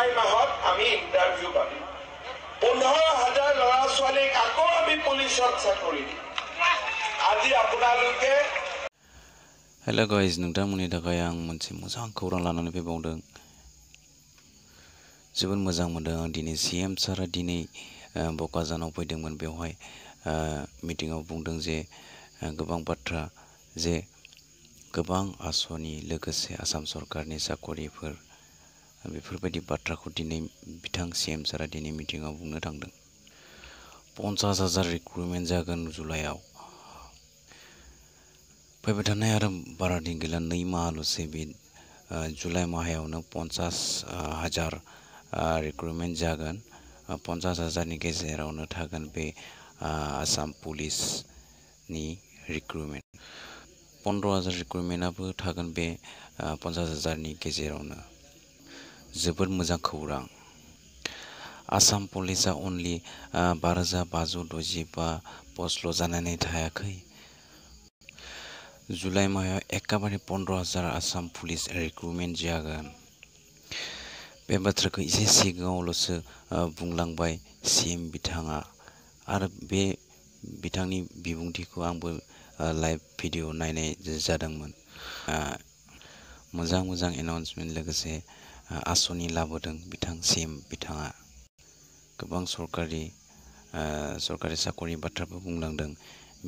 জুলাই মাহত আমি ইণ্টাৰভিউ পাতিম 15,000 ল'ৰা ছোৱালীক আকৌ আমি পুলিচত চাকৰি দিম আজি আপোনালোকে हेलो गाइस नोंथांमोननि थाखाय आं मोनसे मोजां खौरां लानानै फैबावदों जोबोद मोजां मोनदों आं दिनै सीएम सारा दिनै बकाजानाव फैदोंमोन बेवहाय मिटिंआव बुंदों जे गोबां बाथ्रा जे गोबां आसनि लोगोसे आसाम सरकारनि साकरिफोर बेफोरबायदि बाथ्राखौ दिनै बिथां सीएम सारा दिनै मिटिंआव बुंनो थांदों 50,000 रिक्रुटमेन्ट जागोन जुलाइआव फैबाय थानाय आरो बारा दिन गैला 2 माहाल'सै बे जुलाइ माहायावनो 50,000 रिक्रुटमेन्ट जागोन 50,000नि गेजेरावनो थागोन बे आसाम पुलिसनि रिक्रुटमेन्ट 15,000 रिक्रुटमेन्टआबो थागोन बे 50,000नि गेजेरावनो जोबोद मोजां खौरां आसाम पुलिसआ अनलि 5,565 पस्टल' जानानै थायाखै जुलाई माहायाव एकेबारे 15,000 आसाम पुलिस रिक्रुटमेन्ट जागोन बे बाथ्राखौ एसे सिगाङावल'सो बुंलांबाय सीएम बिथाङा आरो बे बिथांनि बिबुंथिखौ आंबो लाइभ भिडिअ नायनाय जादोंमोन मोजां मोजां एनाउन्समेन्ट लोगोसे आसनि लाबोदों बिथां सीएम बिथाङा गोबां सरकारि साकरि बाथ्राबो बुंलांदों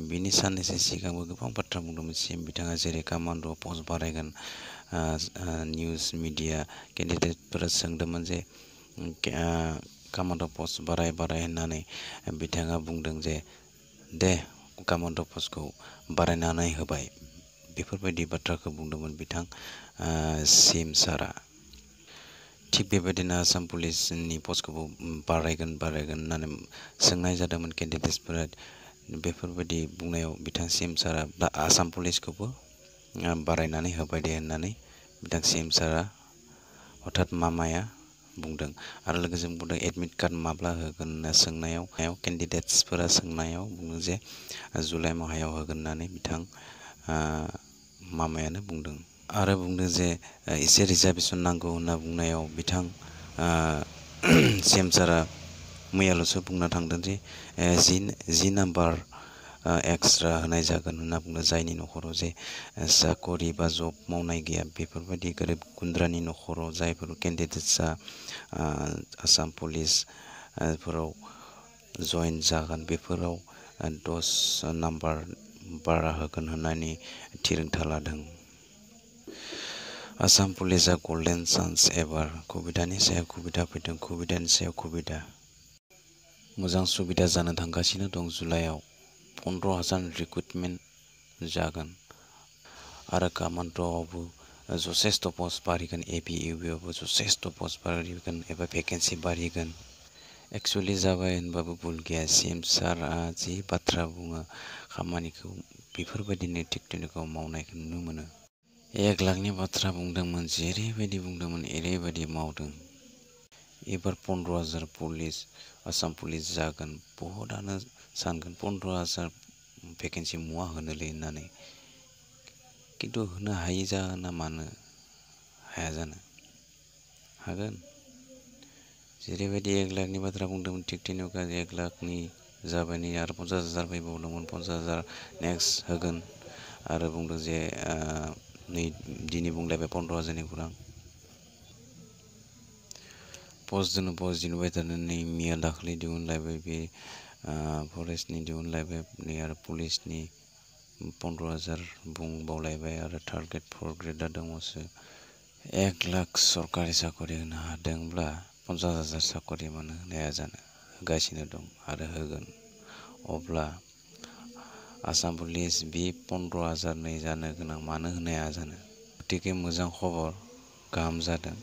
बिनि साननैसो सिगांबो गोबां बाथ्रा बुंदोंमोन सीएम बिथाङा जेरै कामान्ड' पस्ट बारायगोन निउज मिडिया केन्डिडेटफोरा सोंदोंमोन जे कामान्ड' पस्ट बाराय होननानै बिथाङा बुंदों जे दे कामान्ड' पस्टखौ बारायनानै होबाय बेफोरबायदि बाथ्राखौ बुंदोंमोन बिथां सीएम सारा थिग बेबायदिनो आसाम पुलिसनि पस्टखौबो बारायगोन होननानै सोंनाय जादोंमोन केन्डिडेटसफोरा बेफोरबायदि बुंनायाव बिथां सीएम सारा आसाम पुलिसखौबो बारायनानै होबाय दे होननानै बिथां सीएम सारा अर्थात मामाया बुंदों आरो लोगोसे बुंदों एडमिट कार्ड माब्ला होगोन होनना सोंनायाव केन्डिडेटसफोरा सोंनायाव बुंदों जे जुलाइ माहायाव होगोन होननानै बिथां मामायानो बुंदों आरो बुंदों जे एसे रिजार्भेसन नांगौ होनना बुंनायाव बिथां सीएम सारा मैयाल'सो बुंना थांदों जे 10 नाम्बार एक्सट्रा होनाय जागोन होनना बुंदों जायनि न'खराव जे साकरि बा जब मावनाय गैया बेफोरबायदि गोरिब गुन्द्रानि न'खराव जायफोर केन्डिडेटसा आसाम पुलिस फोराव जइन जागोन बेफोराव 10 नाम्बार बारा होगोन होननानै थिरांथा लादों आसाम पुलिसआ गल्डेन चान्स एबार सुबिदानि सायाव सुबिदा फैदों सुबिदानि सायाव सुबिदा मोजां सुबिदा जानो थांगासिनो दं जुलाइआव 15,000 रिक्रुटमेन्ट जागोन आरो कामान्ड'आवबो जथेस्थ' पस्ट बारिगोन एबिइउआवबो जथेस्थ' पस्ट बारिगोन एबा भेकेन्सि बारिगोन एक्सुवेलि जाबाय होनबाबो भुल गैया सीएम सारआ जि बाथ्रा बुङो खामानिखौ बेफोरबायदिनो थिक थिक मावनायखौ नुनो मोनो 1 लाखनि बाथ्रा बुंदोंमोन जेरैबायदि बुंदोंमोन एरैबायदि मावदों एबार 15,000 पुलिस आसाम पुलिस जागोन बहुतानो सानगोन 15,000 भेकेन्सि मुवा होनोलै होननानै किन्तु होनो हायि जाहोना मानो हाया जानो हागोन जेरैबायदि 1 लाखनि बाथ्रा बुंदोंमोन थिक थिनखा 1 लाखनि जाबाय नै आरो 50,000 फैबावदोंमोन 50,000 नेक्स्ट होगोन आरो बुंदों जे नै दिनै बुंलायबाय 15,000नि खौरां पस्ट दिहुनबाय थादों नै मैया दाखालि दिहुनलायबाय बे फरेस्टनि दिहुनलायबाय नै आरो पुलिसनि 15,000 बुंबावलायबाय आरो थार्ड ग्रेड 4th ग्रेडआ दङसो 1 लाख सरकारि साकरि होनो हादोंब्ला 50,000 साकरि मानो होनो हाया जानो होगासिनो दं आरो होगोन अब्ला आसाम पुलिस बे 15,000 नै जानो गोनां मानो होनो हाया जानो गतिके मोजां खबर गाहाम जादों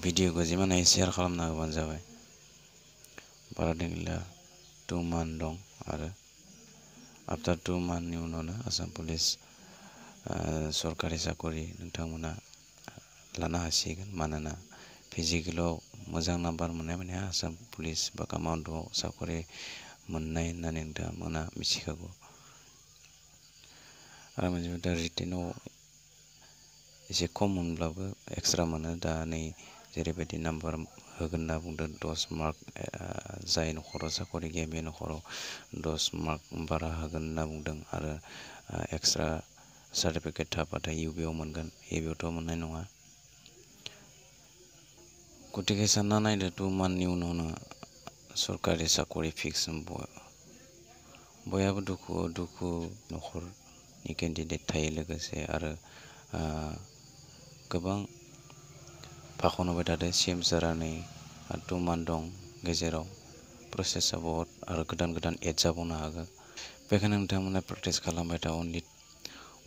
भिडिअखौ जिमान हायो शेयार खालामना होबानो जाबाय बारा दिन गैला 2 मान्थ दं आरो आफ्टार 2 मान्थनि उनावनो आसाम पुलिस सरकारि साकरि नोंथांमोना लानो हासिगोन मानोना फिजिकेलाव मोजां नाम्बार मोननाय माने आसाम पुलिस बा कामान्ड'आव साकरि मोननाय होननानै नोंथांमोना मिथिखागौ आरो मोनसे रिटेनाव एसे खम मोनब्लाबो एक्सट्रा मोनो दा नै जेरैबायदि नाम्बार होगोन होनना बुंदों 10 मार्क जाय न'खराव साकरि गैया बे न'खराव 10 मार्क बारा होगोन होनना बुंदों आरो एक्सट्रा सार्टिफिकेट थाबाथाय इउबिआव मोनगोन एबिआवथ' मोननाय नङा गतिके सानना नायदो 2 मान्थनि उनावनो सरकारि साकरि फिक्स बयहाबो दुखु न'खरनि केन्डिडेट थायो लोगोसे आरो गोबां फाखन होबाय थादों सिएम सारा नै 2 मान्थ दं गेजेराव प्रसेसआ बहुत आरो गोदान एड जाबावनो हागौ बेखायनो नोंथांमोना प्रेक्टिस खालामबाय था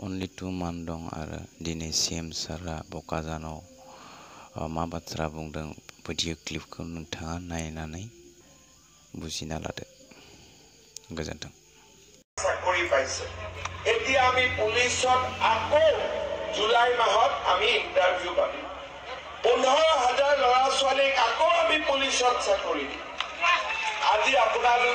अनलि 2 मान्थ दं आरो दिनै सिएम सारा बकाजानाव मा बाथ्रा बुंदों भिडिअ क्लिपखौ नोंथाङा नायनानै बुजिना लादो गोजोन्थों চাকৰি পাইছে এতিয়া আমি পুলিচত আকৌ জুলাই মাহত আমি ইন্টাৰভিউ পাম 15,000 ল'ৰা ছোৱালীক আকৌ আমি পুলিচত চাকৰি দিম আজি আপোনালোকে